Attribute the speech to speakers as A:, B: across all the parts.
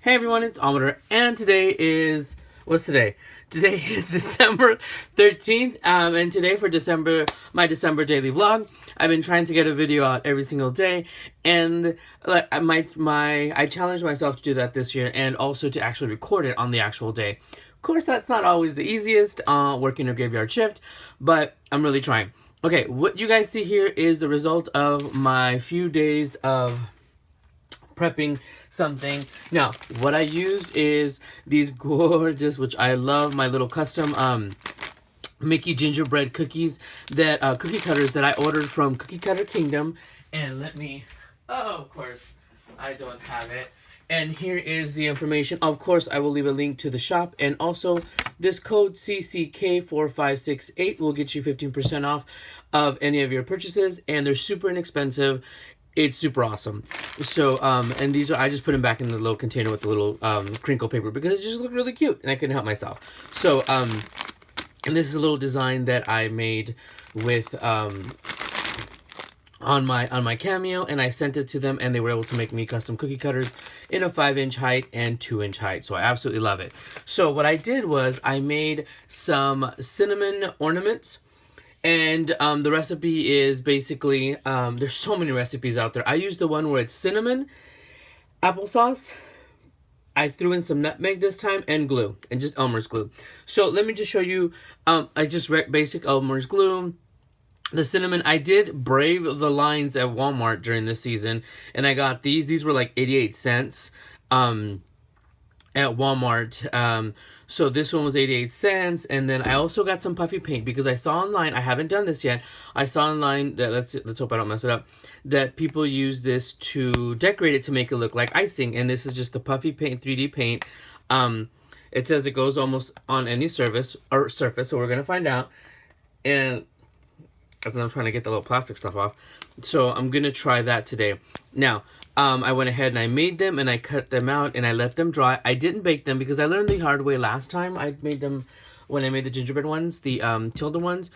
A: Hey everyone, it's Ometer, and today is, what's today? Today is December 13th, and today for my December daily vlog, I've been trying to get a video out every single day, and like I challenged myself to do that this year, and also to actually record it on the actual day. Of course, that's not always the easiest, working a graveyard shift, but I'm really trying. Okay, what you guys see here is the result of my few days of prepping something. Now, what I used is these gorgeous, which I love, my little custom Mickey gingerbread cookies that cookie cutters that I ordered from Cookie Cutter Kingdom. And let me, oh, of course, I don't have it. And here is the information. Of course, I will leave a link to the shop. And also, this code CCK4568 will get you 15% off of any of your purchases. And they're super inexpensive. It's super awesome. So, and these are, I just put them back in the little container with the little crinkle paper because it just looked really cute and I couldn't help myself. So, and this is a little design that I made with, on my Cameo, and I sent it to them and they were able to make me custom cookie cutters in a 5-inch height and 2-inch height. So I absolutely love it. So what I did was I made some cinnamon ornaments. And the recipe is basically, there's so many recipes out there. I used the one where it's cinnamon, applesauce. I threw in some nutmeg this time and glue, and just Elmer's glue. So let me just show you, I just basic Elmer's glue. The cinnamon, I did brave the lines at Walmart during this season, and I got these. These were like 88 cents. At Walmart. So this one was 88 cents, and then I also got some puffy paint because I saw online, I haven't done this yet, I saw online that, let's hope I don't mess it up, that people use this to decorate it to make it look like icing, and this is just the puffy paint, 3D paint. It says it goes almost on any surface, so we're gonna find out, and as I'm trying to get the little plastic stuff off, so I'm gonna try that today. Now, I went ahead and I made them and I cut them out and I let them dry. I didn't bake them because I learned the hard way last time I made them when I made the gingerbread ones, the Tilda ones.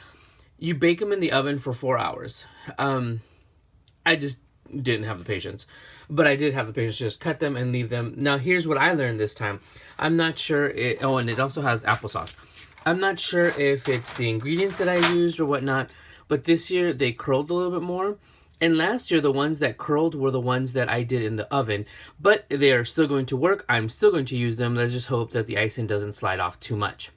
A: You bake them in the oven for 4 hours. I just didn't have the patience. But I did have the patience to just cut them and leave them. Now, here's what I learned this time. I'm not sure, oh, and it also has applesauce. I'm not sure if it's the ingredients that I used or whatnot, but this year they curled a little bit more. And last year, the ones that curled were the ones that I did in the oven. But they are still going to work. I'm still going to use them. Let's just hope that the icing doesn't slide off too much.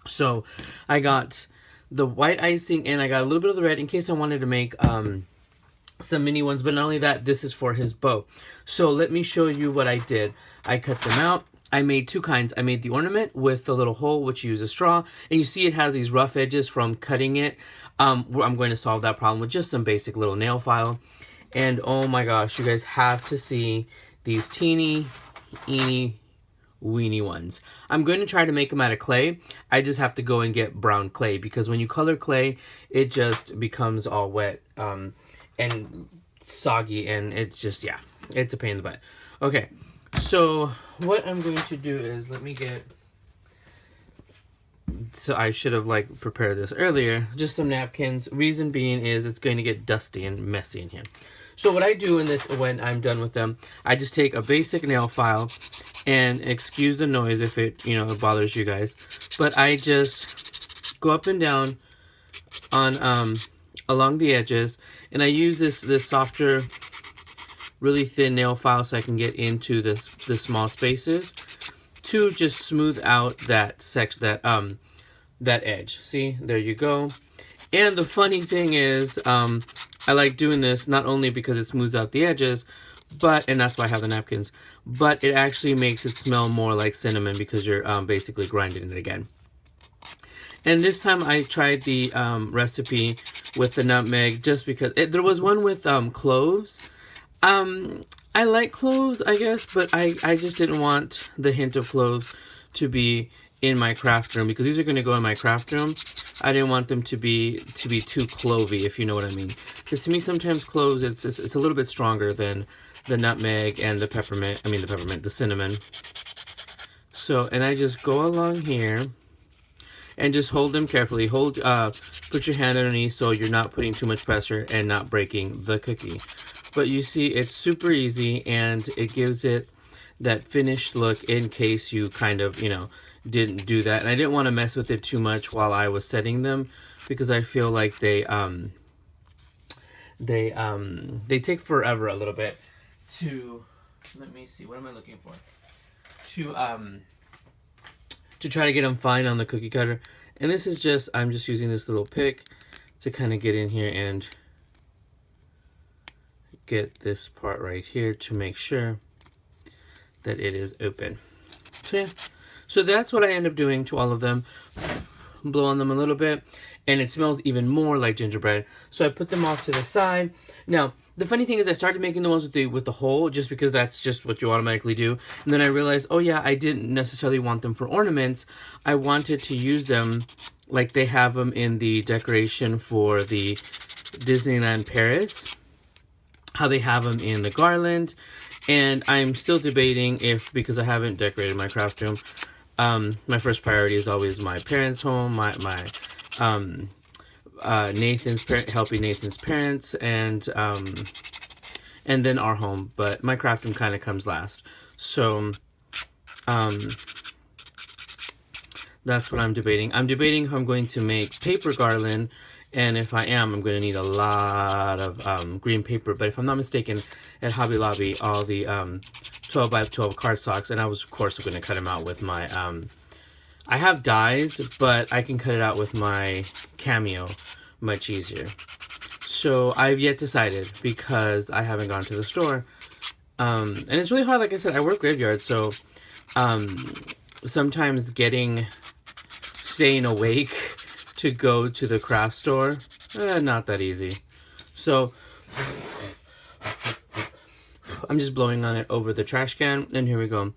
A: So I got the white icing and I got a little bit of the red in case I wanted to make some mini ones. But not only that, this is for his bow. So let me show you what I did. I cut them out. I made two kinds. I made the ornament with the little hole, which you use a straw. And you see it has these rough edges from cutting it. I'm going to solve that problem with just some basic little nail file. And oh my gosh, you guys have to see these teeny, weeny ones. I'm going to try to make them out of clay. I just have to go and get brown clay because when you color clay, it just becomes all wet and soggy, and it's just, yeah, it's a pain in the butt. Okay, so what I'm going to do is, let me get... So I should have like prepared this earlier. Just some napkins. Reason being is it's going to get dusty and messy in here. So what I do in this, when I'm done with them, I just take a basic nail file, and excuse the noise if it, it bothers you guys, but I just go up and down on along the edges, and I use this softer, really thin nail file so I can get into the small spaces to just smooth out that that edge. See, there you go. And the funny thing is, I like doing this not only because it smooths out the edges, but, and that's why I have the napkins, but it actually makes it smell more like cinnamon because you're basically grinding it again. And this time I tried the recipe with the nutmeg just because there was one with cloves. I like cloves, I guess, but I just didn't want the hint of cloves to be in my craft room because these are going to go in my craft room. I didn't want them to be too clovey, if you know what I mean. Because to me, sometimes cloves, it's a little bit stronger than the nutmeg and the peppermint. The cinnamon. So, and I just go along here and just hold them carefully. Put your hand underneath so you're not putting too much pressure and not breaking the cookie. But you see, it's super easy, and it gives it that finished look in case you kind of, you know, didn't do that. And I didn't want to mess with it too much while I was setting them, because I feel like they take forever a little bit to, let me see, what am I looking for? To try to get them fine on the cookie cutter. And this is just, I'm just using this little pick to kind of get in here and get this part right here to make sure that it is open. So yeah, so that's what I end up doing to all of them. Blow on them a little bit, and it smells even more like gingerbread. So I put them off to the side. Now, the funny thing is I started making the ones with the hole just because that's just what you automatically do. And then I realized, oh yeah, I didn't necessarily want them for ornaments. I wanted to use them like they have them in the decoration for the Disneyland Paris, how they have them in the garland. And I'm still debating if, because I haven't decorated my craft room, my first priority is always my parents' home, Nathan's helping Nathan's parents, and then our home. But my craft room kind of comes last. So that's what I'm debating. I'm debating if I'm going to make paper garland, and if I am, I'm going to need a lot of green paper. But if I'm not mistaken, at Hobby Lobby, all the 12 by 12 cardstocks, and I was, of course, going to cut them out with my, I have dies, but I can cut it out with my Cameo much easier. So I've yet decided, because I haven't gone to the store. And it's really hard, like I said, I work graveyard, so sometimes staying awake to go to the craft store, not that easy. So I'm just blowing on it over the trash can, and here we go.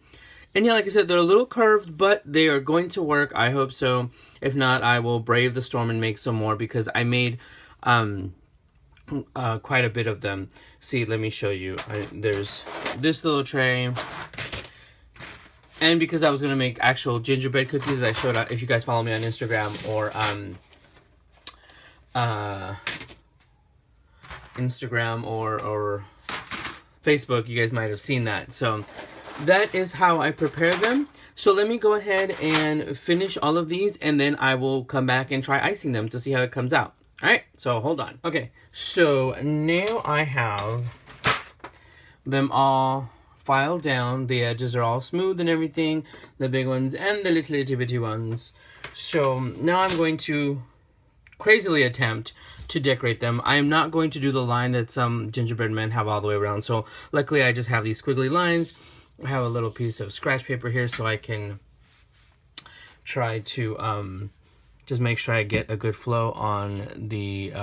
A: And yeah, like I said, they're a little curved, but they are going to work. I hope so. If not, I will brave the storm and make some more, because I made quite a bit of them. See, let me show you. There's this little tray. And because I was going to make actual gingerbread cookies, I showed out, if you guys follow me on Instagram or Facebook, you guys might have seen that. So that is how I prepare them. So let me go ahead and finish all of these, and then I will come back and try icing them to see how it comes out. All right, so hold on. Okay, so now I have them all filed down. The edges are all smooth and everything, the big ones and the little itty bitty ones. So now I'm going to crazily attempt to decorate them. I am not going to do the line that some gingerbread men have all the way around. So luckily I just have these squiggly lines. I have a little piece of scratch paper here so I can try to just make sure I get a good flow on the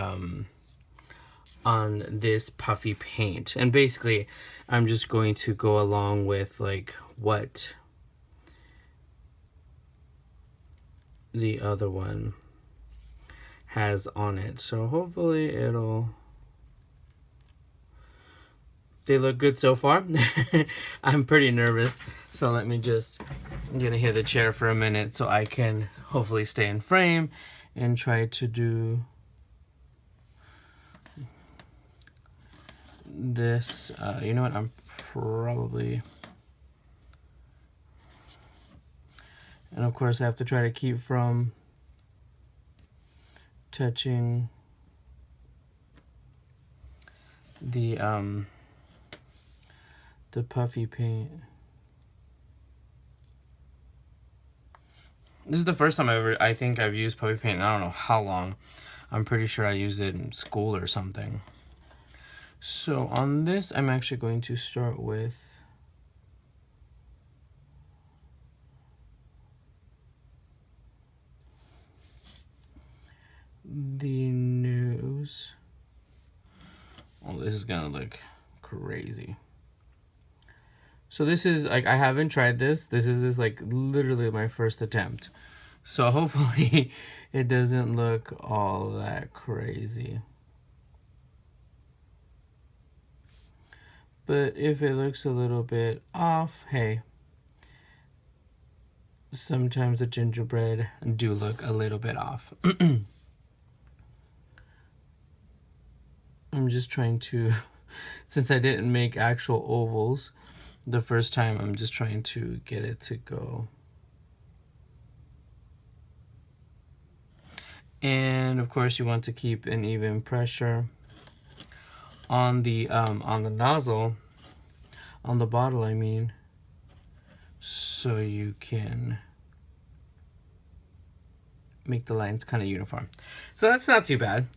A: on this puffy paint. And basically I'm just going to go along with like what the other one has on it. So hopefully they look good so far. I'm pretty nervous. So let me I'm gonna hear the chair for a minute so I can hopefully stay in frame and try to do this. You know what, I'm probably, and of course I have to try to keep from touching the puffy paint. This is the first time I think I've used puffy paint in I don't know how long. I'm pretty sure I used it in school or something. So on this, I'm actually going to start with the nose. Oh, this is gonna look crazy. So this is like, I haven't tried this. This is like literally my first attempt. So hopefully it doesn't look all that crazy. But if it looks a little bit off, hey, sometimes the gingerbread do look a little bit off. I'm just trying to, since I didn't make actual ovals, the first time. I'm just trying to get it to go. And of course you want to keep an even pressure on the nozzle, on the bottle I mean, so you can make the lines kind of uniform. So that's not too bad.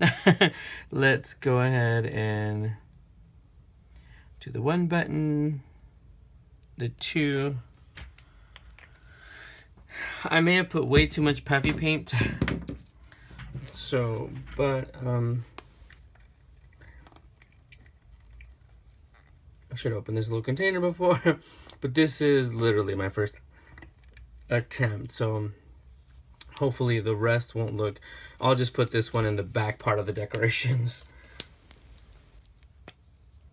A: Let's go ahead and do the 1 button, the 2. I may have put way too much puffy paint. So, but I should open this little container before, but this is literally my first attempt. So hopefully the rest won't look. I'll just put this one in the back part of the decorations.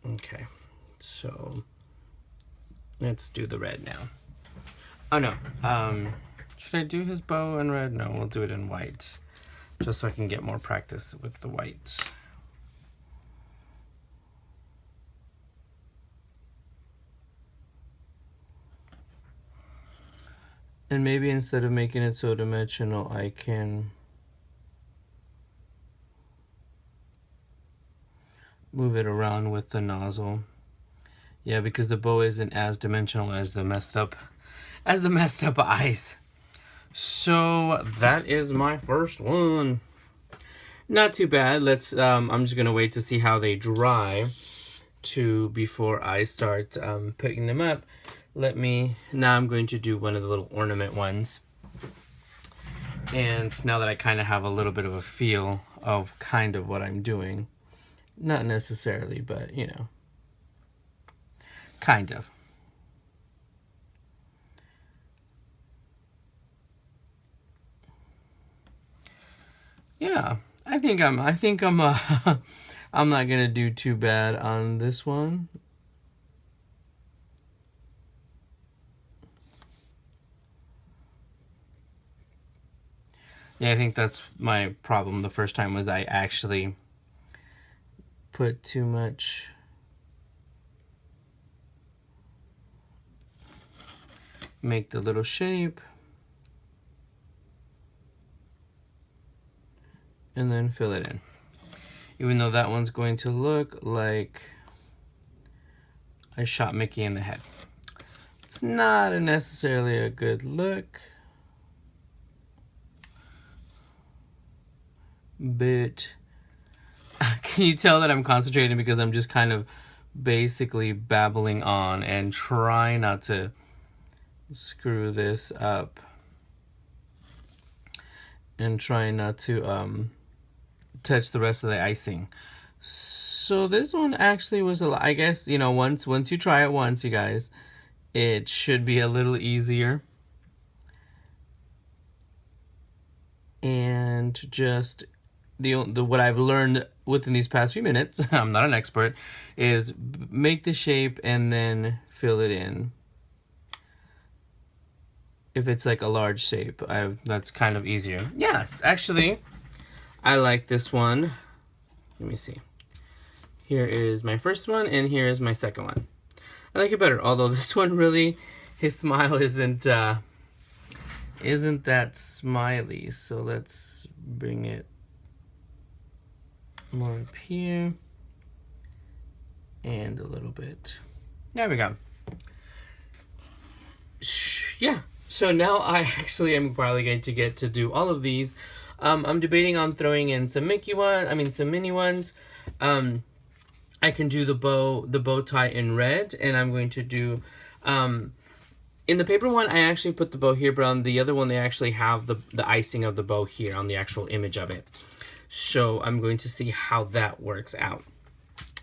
A: Okay, so let's do the red now. Oh no, should I do his bow in red? No, we'll do it in white, just so I can get more practice with the white. And maybe instead of making it so dimensional, I can move it around with the nozzle. Yeah, because the bow isn't as dimensional as the messed up eyes. So that is my first one. Not too bad. Let's I'm just gonna wait to see how they dry before I start picking them up. Now I'm going to do one of the little ornament ones. And now that I kind of have a little bit of a feel of kind of what I'm doing, not necessarily, but you know, kind of. Yeah, I think I'm I'm not gonna do too bad on this one. Yeah, I think that's my problem the first time, was I actually put too much. Make the little shape. And then fill it in. Even though that one's going to look like I shot Mickey in the head. It's not necessarily a good look. But can you tell that I'm concentrating because I'm just kind of basically babbling on and trying not to screw this up, and trying not to touch the rest of the icing. So this one actually was I guess, you know, once you try it once, you guys, it should be a little easier. And just the what I've learned within these past few minutes, I'm not an expert, is make the shape and then fill it in. If it's like a large shape, that's kind of easier. Yes, actually, I like this one. Let me see. Here is my first one, and here is my second one. I like it better, although this one really, his smile isn't that smiley. So let's bring it more up here, and a little bit. There we go. Yeah. So now I actually am probably going to get to do all of these. I'm debating on throwing in some some mini ones. I can do the bow tie in red, and I'm going to do, in the paper one, I actually put the bow here, but on the other one, they actually have the icing of the bow here on the actual image of it. So I'm going to see how that works out.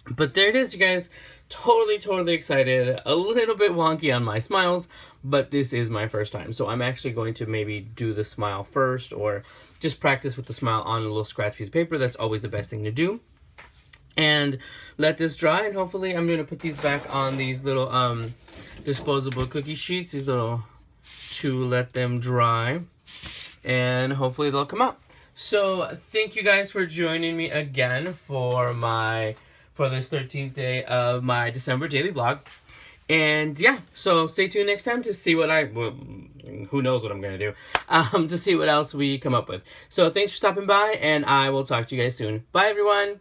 A: But there it is, you guys. Totally excited. A little bit wonky on my smiles, but this is my first time. So I'm actually going to maybe do the smile first, or just practice with the smile on a little scratch piece of paper. That's always the best thing to do. And let this dry, and hopefully I'm going to put these back on these little disposable cookie sheets, these little, to let them dry, and hopefully they'll come out. So thank you guys for joining me again for this 13th day of my December daily vlog. And yeah, so stay tuned next time to see what who knows what I'm going to do, to see what else we come up with. So thanks for stopping by, and I will talk to you guys soon. Bye, everyone.